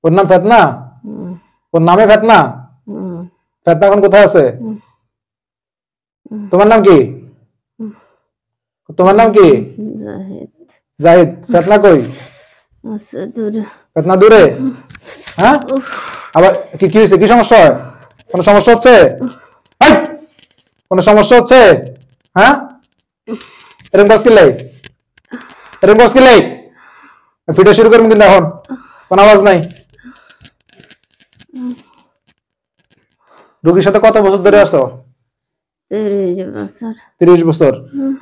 ওর নাম ফেতনা? ওর নামে ফেতনা? ফেতনা এখন কোথায় আছে? তোমার নাম কি? তোমার নাম কি? জাহিদ। ফেতনা কই? ফেতনা দূরে? হ্যাঁ, আবার কি কি হয়েছে? কি সমস্যা হয়? কোনো সমস্যা হচ্ছে? কোনো সমস্যা হচ্ছে? হ্যাঁ, এরকম বস কিলাই, এরকম বস কিলাই। ভিডিও শুরু করবেন কিন্তু এখন কোনো আওয়াজ নাই। রোগীর সাথে কত বছর ধরে আসছো? 30 বছর। 30 বছর।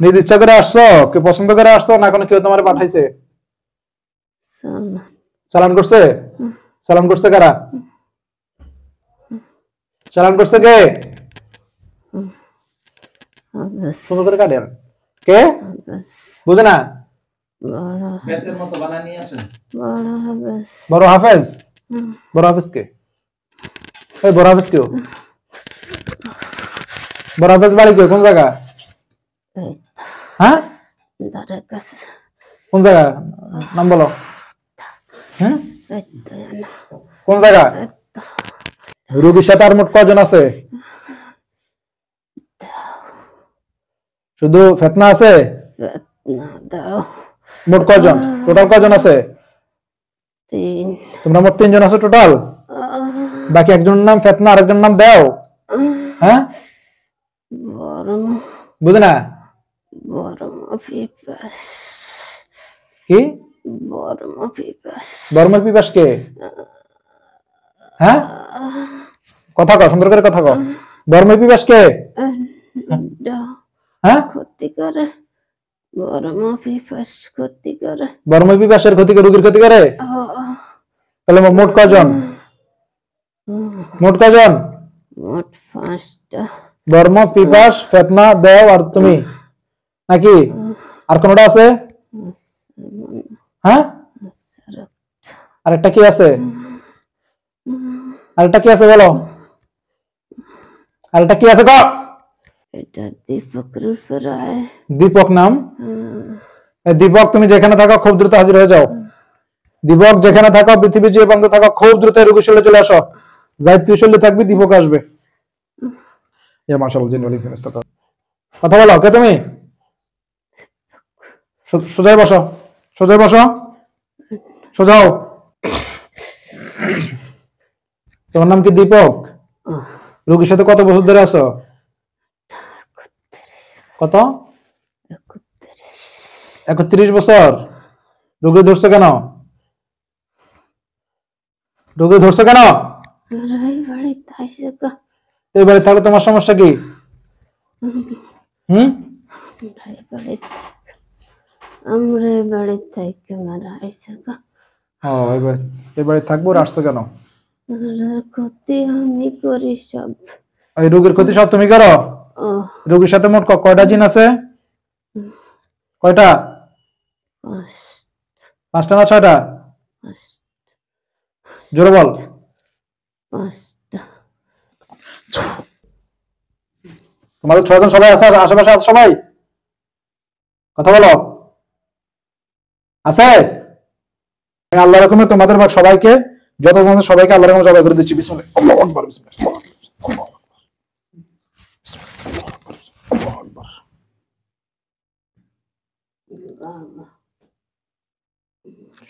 নিজ ইচ্ছা করে আসছো, কেউ পছন্দ করে আসছো না কোনো কেউ তোমারে পাঠাইছে? চালান করছে? চালান করছে কারা? চালান করছে কে? সুন্দর করে কাটেন। কে? বুঝে না? বেতের মতো বানায় নিয়ে আসেন। বড় হাফেজ? বড় হাফেজ কে? এই বড় হাফেজ কেউ? বড় হাফেজ বাড়ি কে? কোন জায়গা? হ্যাঁ, কোন জায়গা? নাম বলো। হ্যাঁ, কোন জায়গা? রোগীর সাথে আর মোট কজন আছে? শুধু ফেতনা আছে? মোট কজন? টোটাল কজন আছে? 3। তোমরা মোট 3 জন আছো টোটাল? বাকি একজনের নাম ফেতনা, আরেকজনের নাম দেও। হ্যাঁ, বুঝে না? কি? বর্মা পিপাস কে? হ্যাঁ, কথা কও, সুন্দর করে কথা কও। বর্মা পিপাস কে? হ্যাঁ, ক্ষতি করে। বর্মা পিপাসের ক্ষতি করে, রোগীর ক্ষতি করে? তাহলে মোট কজন? মোট কজন? মোট 5টা। বর্মা পিপাস, ফেতনা, দেও আর তুমি নাকি? আর কোনটা আছে? হ্যাঁ, আরেকটা কি আছে? আরেকটা কি আছে বলো? আরেকটা কি আছে গো? এটা দীপক রূপরায়। দীপক নাম? দীপক, তুমি যেখানে থাকো খুব দ্রুত হাজির হয়ে যাও। দীপক যেখানে থাকো, পৃথিবী যে প্রান্তে থাকো, খুব দ্রুত রোগীর শরীরে চলে আসো। যাই তুই শরীরে থাকবি, দীপক আসবে। মাশাআল্লাহ, জিন ওয়ালিক জিনিসটা। কথা বলো, কে তুমি? সোজাই বসো, সোজাই বসো, সোজাও। তোমার নাম কি দীপক? রোগীর সাথে কত বছর ধরে আছো? কত? 31 বছর। রোগী ধরছো কেন? রোগী ধরছো কেন? এই বাড়ি থাকলে তোমার সমস্যা কি? আমরা বাড়ি থেকে মারা হয়েছে। এই বাড়ি থাকবো আর আসছো কেন? ক্ষতি আমি করি সব। এই রোগীর ক্ষতি সব তুমি করো? রোগীর সাথে মোট কয়টা জিন আছে? কয়টা? 5টা না 6টা? জোরে বল। 5টা। তোমাদের 6 জন সবাই আছে? আশেপাশে আছে সবাই? কথা বলো, আছে? আল্লাহ রকমে তোমাদের সবাইকে, যত তোমাদের সবাইকে আল্লাহ রকমে জবাই করে দিচ্ছি। বিসমিল্লাহ, আল্লাহু আকবার, বিসমিল্লাহ, আল্লাহু আকবার।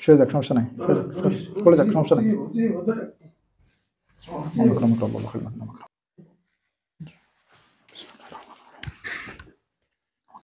শুয়ে যাক, সমস্যা নাই। পড়ে যাক, সমস্যা নাই।